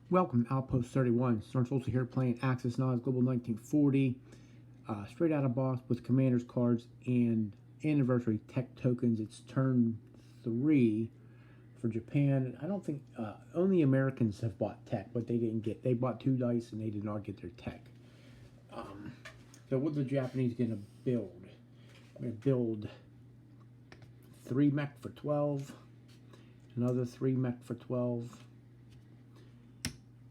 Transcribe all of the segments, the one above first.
Welcome, Outpost 31. Sergeant Olsen here playing Axis&Allies Global 1940. Straight out of box with Commander's cards and Anniversary Tech tokens. It's turn 3 for Japan. I don't think, only Americans have bought Tech, but they didn't get, they bought 2 dice and they did not get their Tech. So what the Japanese going to build? I'm going to build 3 mech for 12, another 3 mech for 12,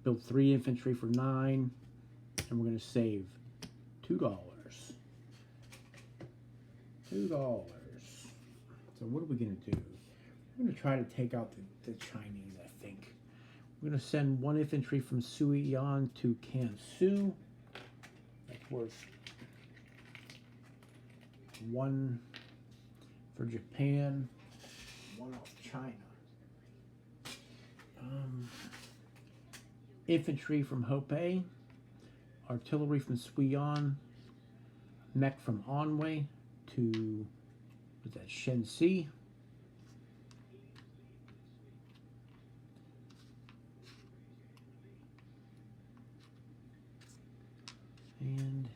build 3 infantry for 9, and we're going to save $2. $2. So what are we going to do? We're going to try to take out the Chinese, I think. We're going to send 1 infantry from Suiyan to Kansu. That's worth 1 for Japan, 1 off China. Infantry from Hopei, artillery from Suiyan, mech from Anhui to, what's that, Shenxi. And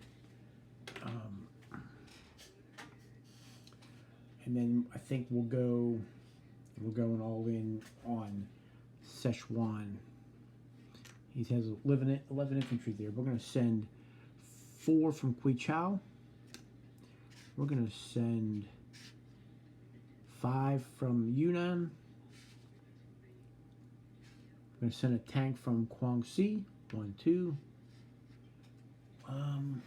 then I think we're going all in on Szechuan. He has 11 infantry there. We're going to send 4 from Quichao. We're going to send 5 from Yunnan. We're going to send a tank from Guangxi. 1, 2. And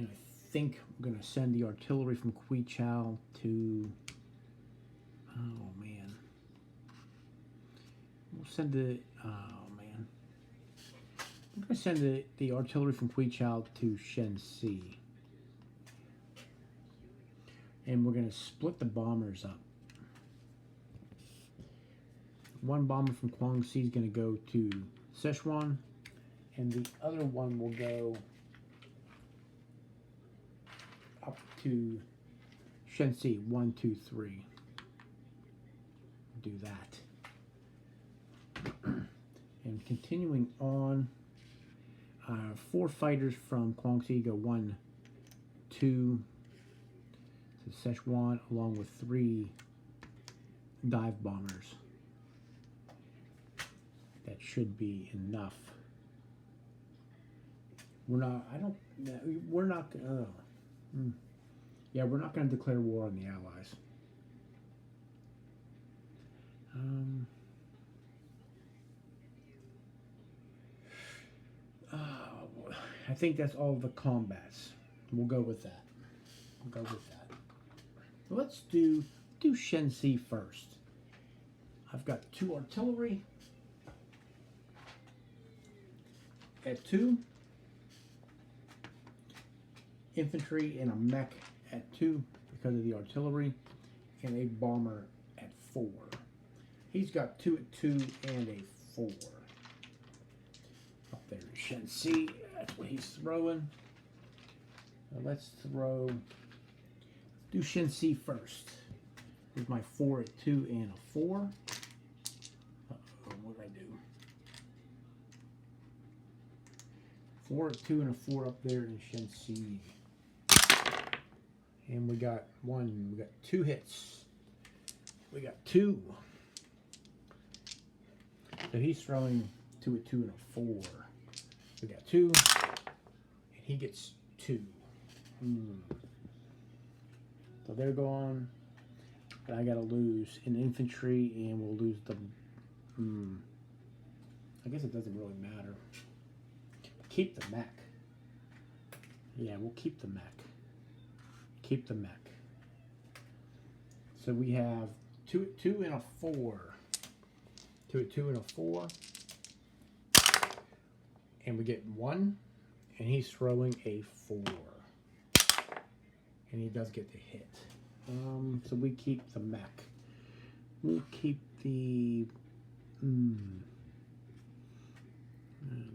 I think we're going to send the artillery from Quichao to, oh man. We'll send the, oh man. We're going to send the artillery from Quichao to Shenxi. And we're going to split the bombers up. 1 bomber from Guangxi is going to go to Szechuan, and the other one will go up to Shenxi. 1, 2, 3. Do that. And continuing on, 4 fighters from Guangxi go 1, 2 to Szechuan, along with 3 dive bombers. That should be enough. We're not going to declare war on the Allies. I think that's all the combats. We'll go with that. Let's do Shenxi first. I've got 2 artillery at 2, infantry and a mech at 2 because of the artillery, and a bomber at 4. He's got 2 at 2 and a 4. Up there is Shenxi. That's what he's throwing. Now let's do Shenxi first. Here's my 4 at 2 and a 4. What did I do? 4 at 2 and a 4 up there in Shenxi. And we got 2 hits. We got 2. So he's throwing 2 at 2 and a 4. We got 2, and he gets 2. So they're gone. But I gotta lose an infantry, and we'll lose the. I guess it doesn't really matter. Keep the mech. Yeah, we'll keep the mech. Keep the mech. So we have 2 at 2 and a 4. 2 at 2 and a 4. And we get 1, and he's throwing a 4. And he does get the hit. So we keep the mech. We'll keep the...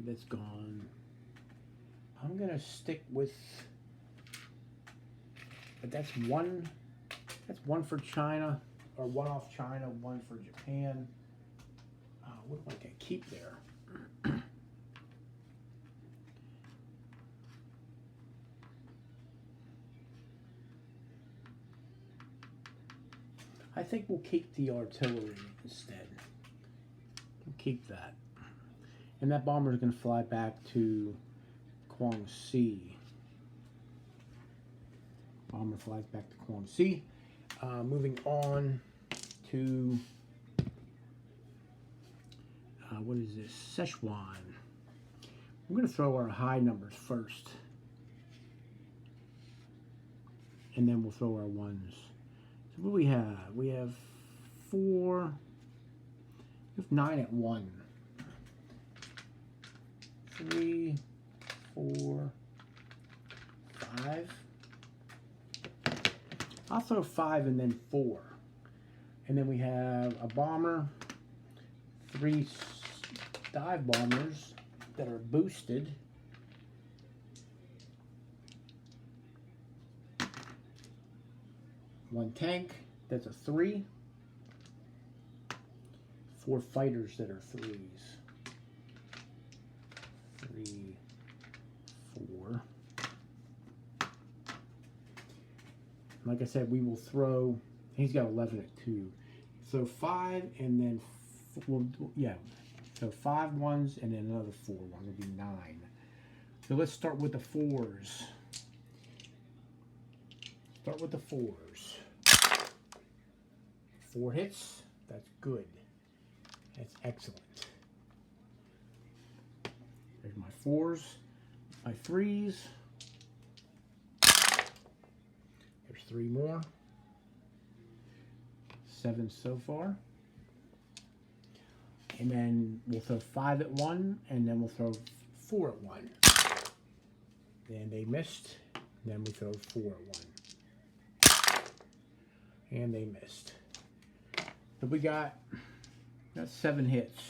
that's gone. I'm going to stick with... But that's one for China, or one off China, one for Japan. What do I get? Keep there. I think we'll keep the artillery instead. We'll keep that. And that bomber is going to fly back to Guangxi. Bomber flies back to Guangxi. Moving on to, what is this? Szechuan. We're going to throw our high numbers first. And then we'll throw our ones. So what do we have? We have 4. We have 9 at 1. 3, 4, 5. I'll throw 5 and then 4. And then we have a bomber, 3 dive bombers that are boosted. One tank, that's a 3. 4 fighters that are 3s. 3, 4. Like I said, we will throw, he's got 11 at 2. So 5 and then, so 5 ones and then another 4 one will be 9. So let's start with the 4s. Start with the 4s. 4 hits, that's good. That's excellent. There's my 4s, my 3s. There's 3 more. 7 so far. And then we'll throw 5 at 1, and then we'll throw 4 at 1. Then they missed. Then we throw 4 at 1. And they missed. So we got 7 hits.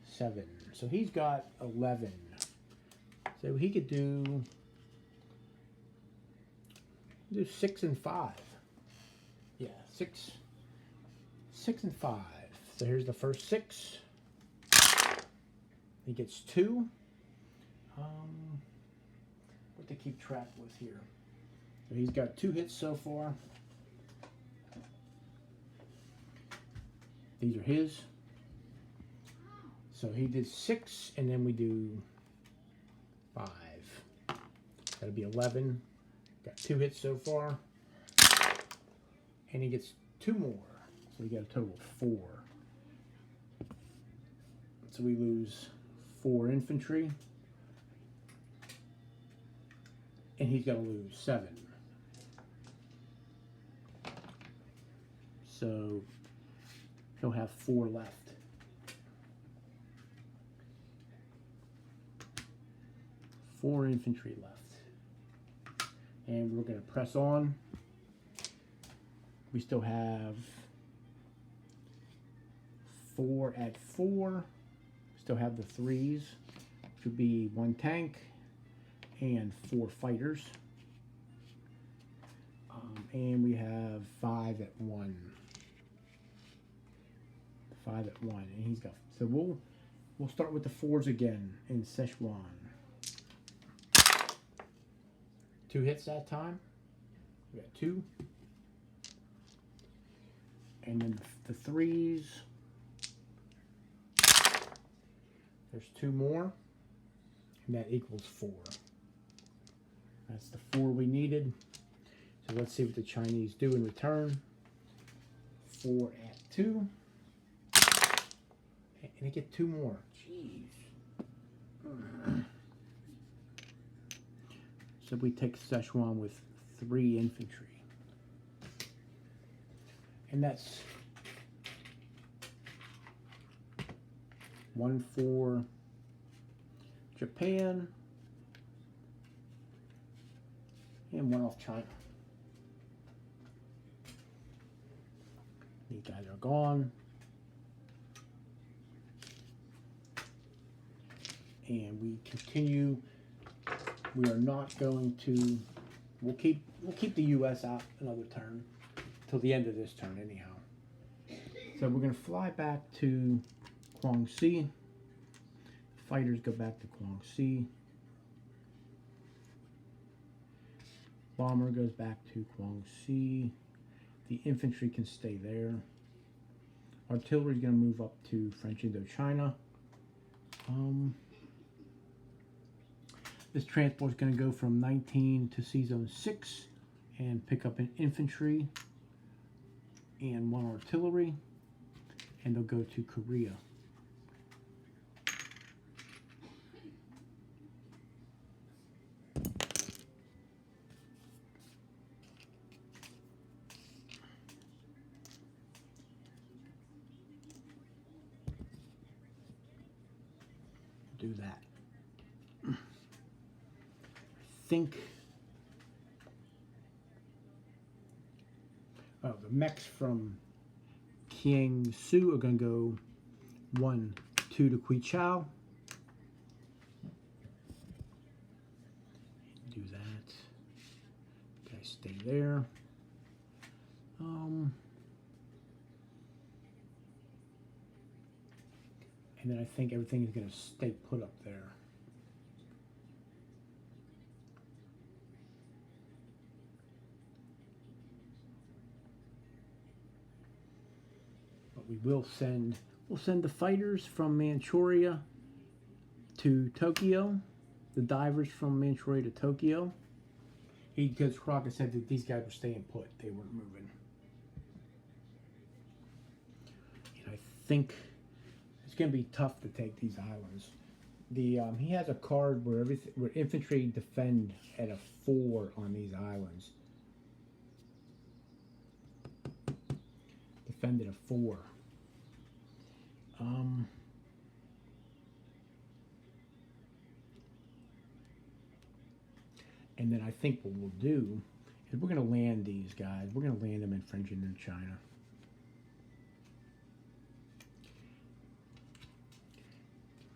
7. So he's got 11. So he could do 6 and 5. Yeah, 6 and 5. So here's the first 6. He gets 2. What to keep track with here. So he's got 2 hits so far. These are his. So he did 6, and then we do 5. That'll be 11. Got 2 hits so far. And he gets 2 more. So we got a total of 4. So we lose 4 infantry. And he's got to lose 7. So he'll have 4 left. Four infantry left. And we're going to press on. We still have 4 at 4. Still have the 3s, which would be 1 tank and 4 fighters. And we have 5 at 1. 5 at 1, and he's got. So we'll start with the 4s again in Szechuan. 2 hits that time. We got 2. And then the 3s. There's 2 more. And that equals 4. That's the 4 we needed. So let's see what the Chinese do in return. 4 at 2. And they get 2 more. Jeez. So we take Szechuan with 3 infantry. And that's 1 for Japan and 1 off China. These guys are gone. And we continue. We are not going to. We'll keep the U.S. out another turn till the end of this turn anyhow. So we're going to fly back to Guangxi. Fighters go back to Guangxi. Bomber goes back to Guangxi. The infantry can stay there. Artillery is going to move up to French Indochina. This transport is going to go from 19 to C-Zone 6 and pick up an infantry and 1 artillery, and they'll go to Korea. Do that. I think the mechs from Kiangsu are going to go 1, 2 to Quichao. Do that. Guys, stay there. And then I think everything is going to stay put up there. But we'll send the fighters from Manchuria to Tokyo, the divers from Manchuria to Tokyo. Because Crockett said that these guys were staying put; they weren't moving. And I think it's going to be tough to take these islands. He has a card where infantry defend at a 4 on these islands. Defend at a 4. And then I think what we'll do is we're going to land these guys. We're going to land them in French Indochina.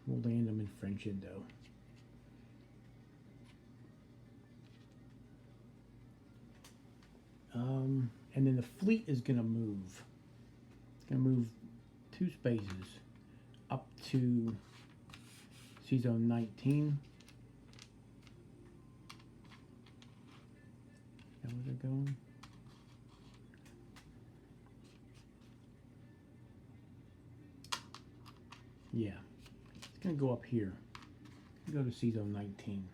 We'll land them in French Indo. And then the fleet is going to move. It's going to move 2 spaces up to C-Zone 19. Now where's it going? Yeah. It's going to go up here. Go to C-Zone 19.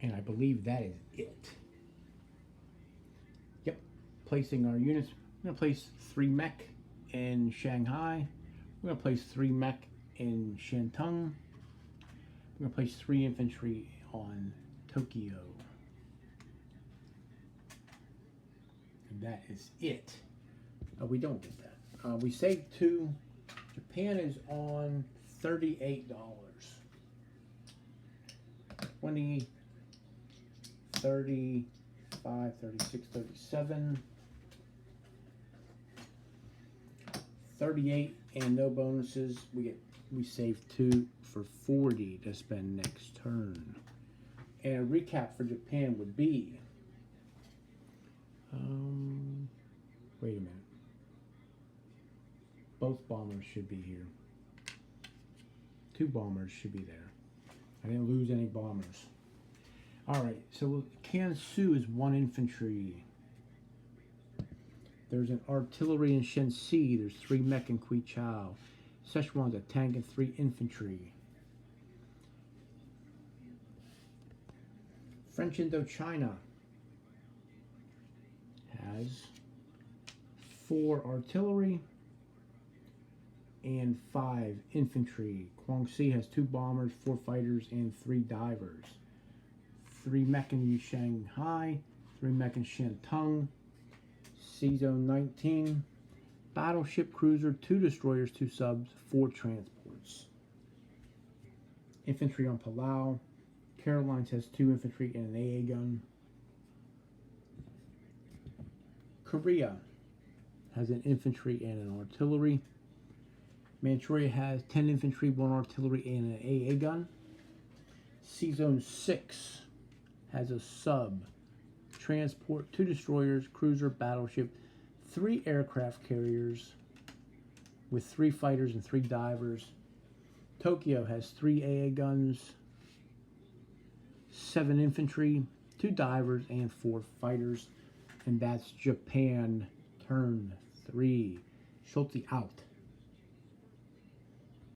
And I believe that is it. Yep. Placing our units. We're going to place 3 mech in Shanghai. We're going to place 3 mech in Shantung. We're going to place 3 infantry on Tokyo. And that is it. We don't get that. We saved 2. Japan is on $38. 20, 35, 36, 37. 38 and no bonuses. We save 2 for 40 to spend next turn. And a recap for Japan would be wait a minute. Both bombers should be here. 2 bombers should be there. I didn't lose any bombers. Alright, so Kansu is 1 infantry. There's an artillery in Shenxi. There's 3 mech in Quichao. Szechuan's a tank and 3 infantry. French Indochina has 4 artillery and 5 infantry. Guangxi has 2 bombers, 4 fighters, and 3 divers. 3 mech in Shanghai, 3 mech in Shantung. C-Zone 19. Battleship cruiser, 2 destroyers, 2 subs, 4 transports. Infantry on Palau. Carolines has 2 infantry and an AA gun. Korea has an infantry and an artillery. Manchuria has 10 infantry, 1 artillery, and an AA gun. C-Zone 6 has a sub, transport, 2 destroyers, cruiser, battleship, 3 aircraft carriers with 3 fighters and 3 divers. Tokyo has 3 AA guns, 7 infantry, 2 divers, and 4 fighters. And that's Japan turn 3. Schulte out.